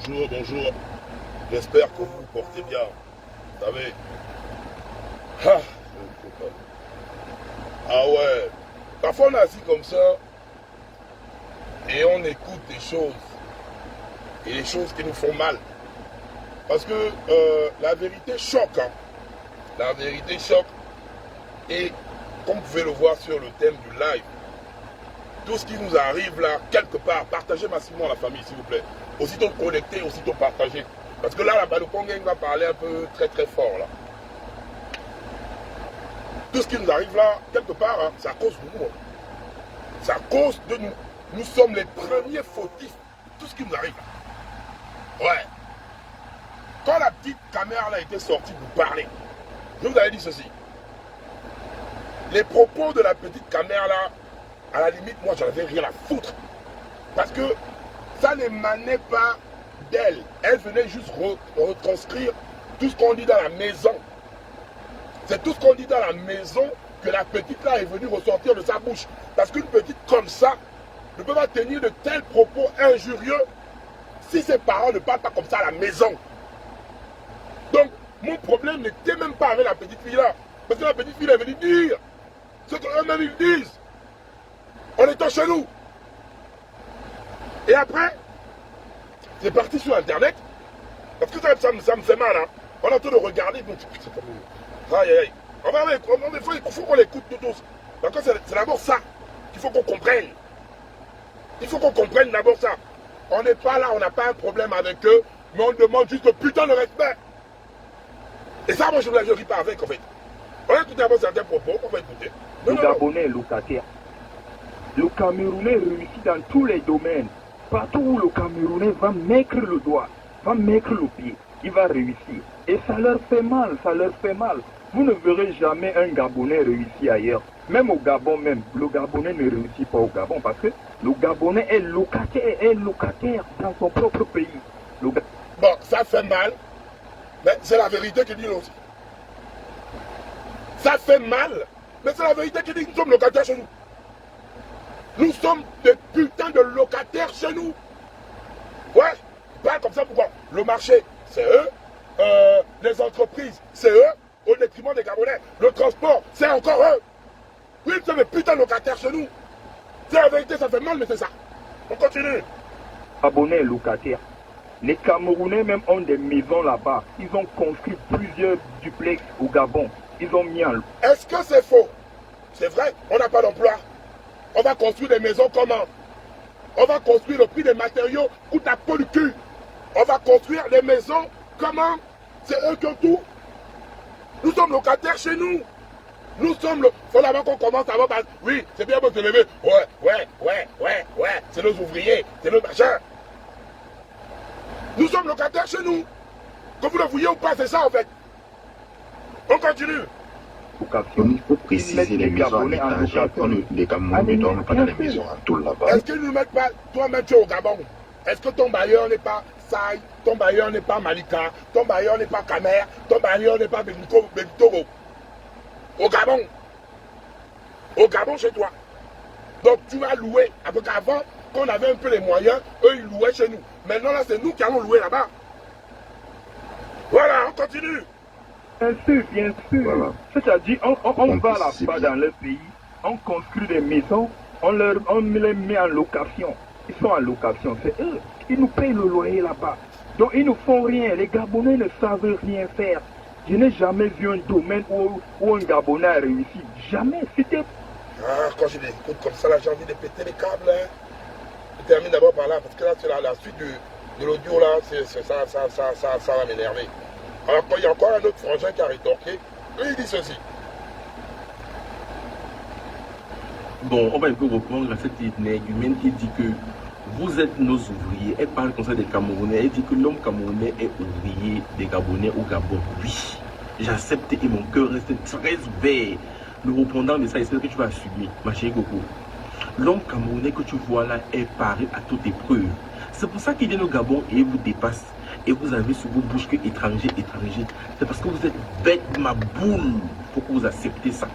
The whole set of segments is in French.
Bonjour, bonjour. J'espère que vous vous portez bien. Vous savez. Ah ouais. Parfois on est assis comme ça et on écoute des choses. Et des choses qui nous font mal. Parce que la vérité choque. Hein. La vérité choque. Et comme vous pouvez le voir sur le thème du live, tout ce qui nous arrive là, quelque part, partagez massivement la famille s'il vous plaît. Aussitôt connecté, aussitôt partagé. Parce que là, la Balukongen va parler un peu très très fort là. Tout ce qui nous arrive là, quelque part, hein, c'est à cause de nous. C'est à cause de nous. Nous sommes les premiers fautifs. Tout ce qui nous arrive là. Ouais. Quand la petite caméra là était sortie pour parler, je vous avais dit ceci. Les propos de la petite caméra là, à la limite, moi, j'en avais rien à foutre. Parce que ça n'émanait pas d'elle. Elle venait juste retranscrire tout ce qu'on dit dans la maison. C'est tout ce qu'on dit dans la maison que la petite là est venue ressortir de sa bouche. Parce qu'une petite comme ça ne peut pas tenir de tels propos injurieux si ses parents ne parlent pas comme ça à la maison. Donc, mon problème n'était même pas avec la petite fille là. Parce que la petite fille est venue dire ce qu'eux-mêmes ils disent. On est chez nous. Et après, c'est parti sur Internet. Parce que ça me fait mal. Hein. On est en train de regarder. Aïe, aïe, aïe. Il faut qu'on l'écoute tous. Donc c'est d'abord ça qu'il faut qu'on comprenne. Il faut qu'on comprenne d'abord ça. On n'est pas là, on n'a pas un problème avec eux, mais on demande juste le putain de respect. Et ça, moi, je ne ris pas avec, en fait. On a tout d'abord certains propos qu'on va écouter. Le Gabonais est locataire. Le Camerounais réussit dans tous les domaines. Partout où le Camerounais va mettre le doigt, va mettre le pied, il va réussir. Et ça leur fait mal, ça leur fait mal. Vous ne verrez jamais un Gabonais réussir ailleurs. Même au Gabon même, le Gabonais ne réussit pas au Gabon parce que le Gabonais est locataire dans son propre pays. Bon, ça fait mal, mais c'est la vérité qui dit aussi. Ça fait mal, mais c'est la vérité qui dit que nous sommes locataires chez nous. Nous sommes des putains de locataires chez nous. Ouais, pas comme ça, pourquoi? Le marché, c'est eux. Les entreprises, c'est eux. Au détriment des Gabonais. Le transport, c'est encore eux. Oui, nous sommes des putains de locataires chez nous. C'est la vérité, ça fait mal, mais c'est ça. On continue. Gabonais est locataire. Les Camerounais même ont des maisons là-bas. Ils ont construit plusieurs duplex au Gabon. Ils ont mis en... Est-ce que c'est faux? C'est vrai, on n'a pas d'emploi. On va construire des maisons comment? On va construire, le prix des matériaux coûte la peau du cul. On va construire des maisons comment? C'est eux qui ont tout. Nous sommes locataires chez nous. Nous sommes le... Faut d'abord qu'on commence à voir... Oui, c'est bien beau se lever. Ouais. C'est nos ouvriers, c'est nos machins. Nous sommes locataires chez nous. Que vous le vouliez ou pas, c'est ça en fait. On continue. Il faut préciser les maisons en étage. Les Camerounais ne dorment pas dans les maisons en tout là-bas. Est-ce qu'ils ne nous mettent pas... Toi-même, tu es au Gabon. Est-ce que ton bailleur n'est pas Saï? Ton bailleur n'est pas Malika? Ton bailleur n'est pas Kamer? Ton bailleur n'est pas Benitogo? Au Gabon. Au Gabon chez toi. Donc tu vas louer. Avec avant, quand on avait un peu les moyens, eux ils louaient chez nous. Maintenant là, c'est nous qui allons louer là-bas. Voilà, on continue. Bien sûr. Voilà. C'est-à-dire, on va là-bas dans leur pays, on construit des maisons, on les met en location. Ils sont en location, c'est eux. Ils nous payent le loyer là-bas. Donc ils ne font rien. Les Gabonais ne savent rien faire. Je n'ai jamais vu un domaine où un Gabonais a réussi. Jamais. C'était... Ah, quand je les écoute comme ça, là, j'ai envie de péter les câbles. Hein. Je termine d'abord par là, parce que là, c'est la suite de l'audio, là, ça va m'énerver. Alors, quand il y a encore un autre frangin qui a rétorqué, lui, il dit ceci. Bon, on va un peu reprendre cette humaine qui dit que vous êtes nos ouvriers. Elle parle comme ça des Camerounais. Elle dit que l'homme camerounais est ouvrier des Gabonais au Gabon. Oui, j'accepte et mon cœur reste très ouvert. Le répondant de ça, c'est ce que tu vas assumer, ma chérie Coco. L'homme camerounais que tu vois là est paré à toute épreuve. C'est pour ça qu'il vient au Gabon et il vous dépasse. Et vous avez sur vos bouches que étranger. C'est parce que vous êtes bête, ma boule. Il faut que vous acceptez ça.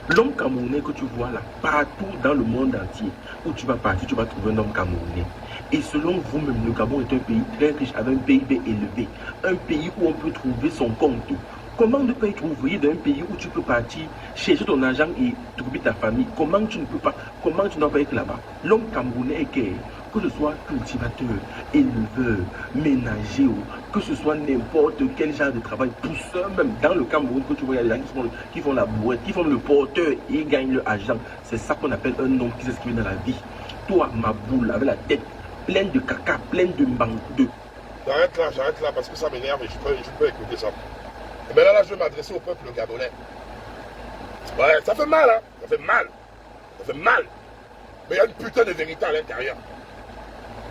L'homme camerounais que tu vois là, partout dans le monde entier, où tu vas partir, tu vas trouver un homme camerounais. Et selon vous-même, le Gabon est un pays très riche, avec un PIB élevé. Un pays où on peut trouver son compte. Comment ne pas être ouvrier d'un pays où tu peux partir, chercher ton argent et trouver ta famille? Comment tu ne peux pas, comment tu n'as pas être là-bas? L'homme camerounais est que ce soit cultivateur, éleveur, ménager, que ce soit n'importe quel genre de travail, pousseur même dans le Cameroun, que tu vois, il y a des gens qui font la boîte, qui font le porteur et ils gagnent leur argent. C'est ça qu'on appelle un homme qui s'exprime dans la vie. Toi, ma boule, avec la tête pleine de caca, pleine de manque de... J'arrête là, parce que ça m'énerve et je peux écouter ça. Mais là, je vais m'adresser au peuple gabonais. Ouais, ça fait mal, hein. Ça fait mal. Mais il y a une putain de vérité à l'intérieur.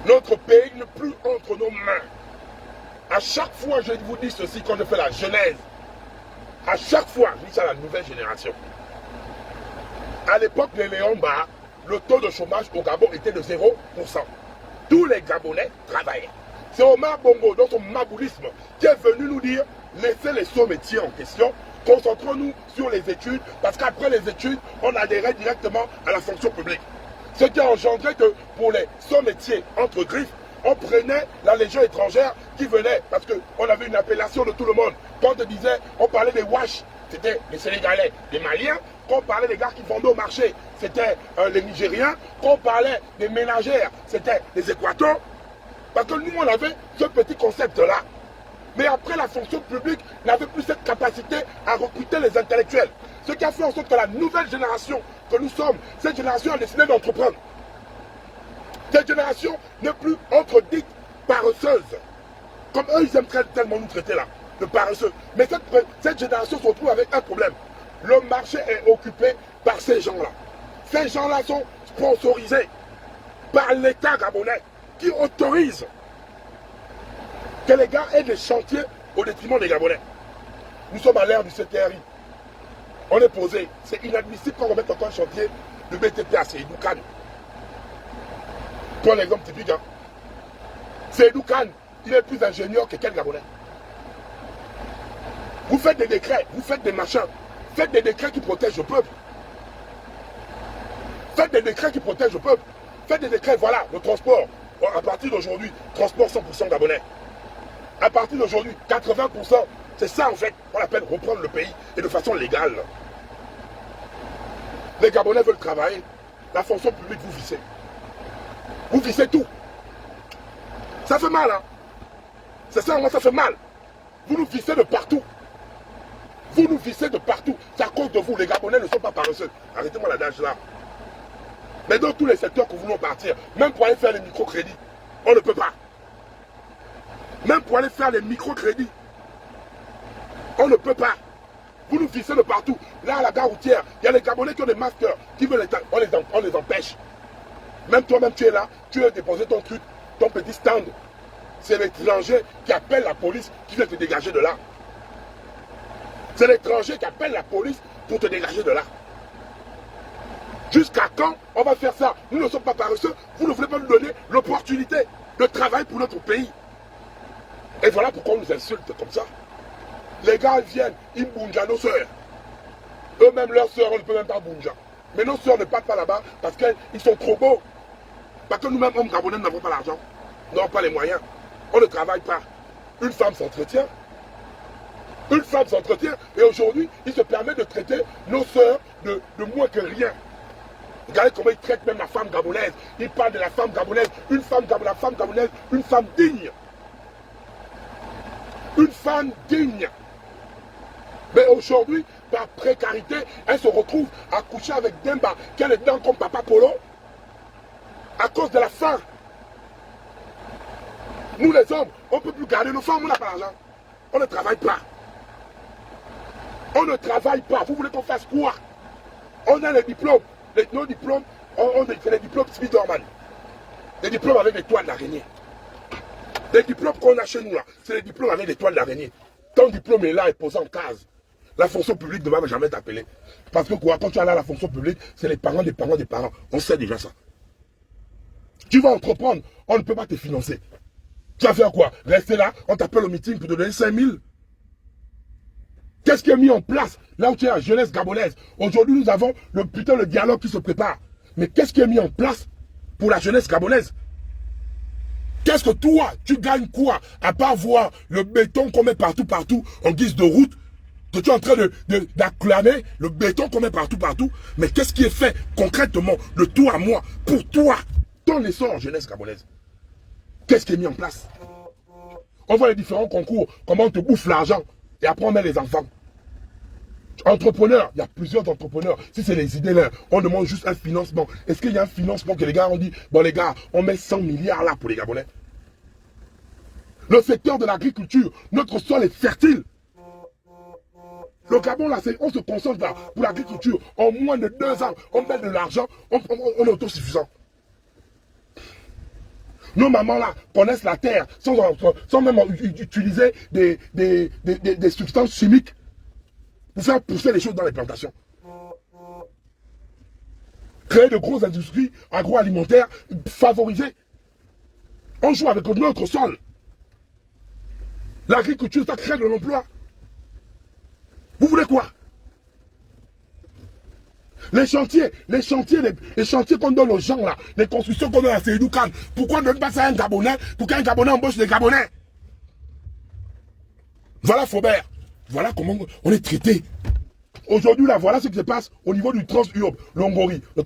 Notre pays n'est plus entre nos mains. À chaque fois, je vous dis ceci quand je fais la genèse. À chaque fois, je dis ça à la nouvelle génération. À l'époque de Léon Mba, le taux de chômage au Gabon était de 0%. Tous les Gabonais travaillaient. C'est Omar Bongo, dans son maboulisme, qui est venu nous dire, laissez les sauts métiers en question, concentrons-nous sur les études, parce qu'après les études, on adhérait directement à la fonction publique. Ce qui a engendré que pour les sauts métiers entre griffes, on prenait la légion étrangère qui venait, parce qu'on avait une appellation de tout le monde. Quand on disait, on parlait des Wash, c'était les Sénégalais, les Maliens. Quand on parlait des gars qui vendaient au marché, c'était les Nigériens. Quand on parlait des ménagères, c'était les Équateurs. Parce que nous, on avait ce petit concept-là. Mais après, la fonction publique n'avait plus cette capacité à recruter les intellectuels. Ce qui a fait en sorte que la nouvelle génération que nous sommes, cette génération a décidé d'entreprendre. Cette génération n'est plus entredite paresseuse. Comme eux, ils aiment tellement nous traiter là, de paresseux. Mais cette génération se retrouve avec un problème. Le marché est occupé par ces gens-là. Ces gens-là sont sponsorisés par l'État gabonais qui autorise que les gars aient des chantiers au détriment des Gabonais. Nous sommes à l'ère du CTRI. On est posé. C'est inadmissible qu'on remette encore un chantier de BTP à Seydou Khan. Toi, l'exemple typique. Hein. Seydou Khan, il est plus ingénieur que quel Gabonais. Vous faites des décrets, vous faites des machins. Faites des décrets qui protègent le peuple. Faites des décrets qui protègent le peuple. Faites des décrets, voilà, le transport. À partir d'aujourd'hui, transport 100% Gabonais. À partir d'aujourd'hui, 80%, c'est ça en fait qu'on appelle reprendre le pays et de façon légale. Les Gabonais veulent travailler. La fonction publique, vous vissez. Vous vissez tout. Ça fait mal, hein. C'est ça, moi, ça fait mal. Vous nous vissez de partout. Vous nous vissez de partout. C'est à cause de vous. Les Gabonais ne sont pas paresseux. Arrêtez-moi l'adage là. Mais dans tous les secteurs que nous voulons partir, même pour aller faire les microcrédits, on ne peut pas. Même pour aller faire les microcrédits, on ne peut pas. Vous nous vissez de partout. Là, à la gare routière, il y a les Gabonais qui ont des masters, qui veulent on les empêche. Même toi-même, tu es là, tu veux déposer ton truc, ton petit stand. C'est l'étranger qui appelle la police qui veut te dégager de là. C'est l'étranger qui appelle la police pour te dégager de là. Jusqu'à quand on va faire ça? Nous ne sommes pas paresseux. Vous ne voulez pas nous donner l'opportunité de travail pour notre pays. Et voilà pourquoi on nous insulte comme ça. Les gars ils viennent, ils boungent nos soeurs. Eux-mêmes, leurs soeurs, on ne peut même pas bounger. Mais nos soeurs ne partent pas là-bas parce qu'ils sont trop beaux. Parce que nous-mêmes, hommes gabonais, n'avons pas l'argent. Nous n'avons pas les moyens. On ne travaille pas. Une femme s'entretient. Une femme s'entretient. Et aujourd'hui, il se permet de traiter nos soeurs de moins que rien. Regardez comment ils traitent même la femme gabonaise. Ils parlent de la femme gabonaise. Une femme gabonaise, la femme gabonaise, une femme digne. Une femme digne. Mais aujourd'hui, par précarité, elle se retrouve à coucher avec Demba, qui a les dents comme Papa Polo, à cause de la faim. Nous les hommes, on ne peut plus garder nos femmes, on n'a pas l'argent. On ne travaille pas. On ne travaille pas. Vous voulez qu'on fasse quoi? On a les diplômes. Nos diplômes, c'est les diplômes Spiderman. Les diplômes avec l'étoile d'araignée. Les diplômes qu'on a chez nous, c'est les diplômes avec l'étoile d'araignée. Ton diplôme est là et posé en case. La fonction publique ne va jamais t'appeler. Parce que quoi, quand tu as là la fonction publique, c'est les parents des parents des parents. On sait déjà ça. Tu vas entreprendre, on ne peut pas te financer. Tu vas faire quoi? Rester là, on t'appelle au meeting pour te donner 5 000. Qu'est-ce qui est mis en place là où tu es la jeunesse gabonaise? Aujourd'hui, nous avons le dialogue qui se prépare. Mais qu'est-ce qui est mis en place pour la jeunesse gabonaise? Qu'est-ce que toi, tu gagnes quoi? À part voir le béton qu'on met partout en guise de route, que tu es en train d'acclamer le béton qu'on met partout. Mais qu'est-ce qui est fait concrètement de toi à moi, pour toi, ton essor en jeunesse gabonaise? Qu'est-ce qui est mis en place? On voit les différents concours, comment on te bouffe l'argent, et après on met les enfants. Entrepreneurs, il y a plusieurs entrepreneurs. Si c'est les idées là, on demande juste un financement. Est-ce qu'il y a un financement que les gars ont dit, bon les gars, on met 100 milliards là pour les Gabonais? Le secteur de l'agriculture, notre sol est fertile. Le Gabon là, on se concentre là pour l'agriculture. En moins de 2 ans, on met de l'argent, on est autosuffisant. Nos mamans là connaissent la terre sans même utiliser des substances chimiques pour faire pousser les choses dans les plantations. Créer de grosses industries agroalimentaires favorisées. On joue avec notre sol. L'agriculture, ça crée de l'emploi. Vous voulez quoi? Les chantiers qu'on donne aux gens là, les constructions qu'on donne à Seydou Khan, pourquoi ne donne pas ça à un Gabonais pour qu'un Gabonais embauche des Gabonais? Voilà Faubert. Voilà comment on est traité. Aujourd'hui là, voilà ce qui se passe au niveau du Transurb, Longori, le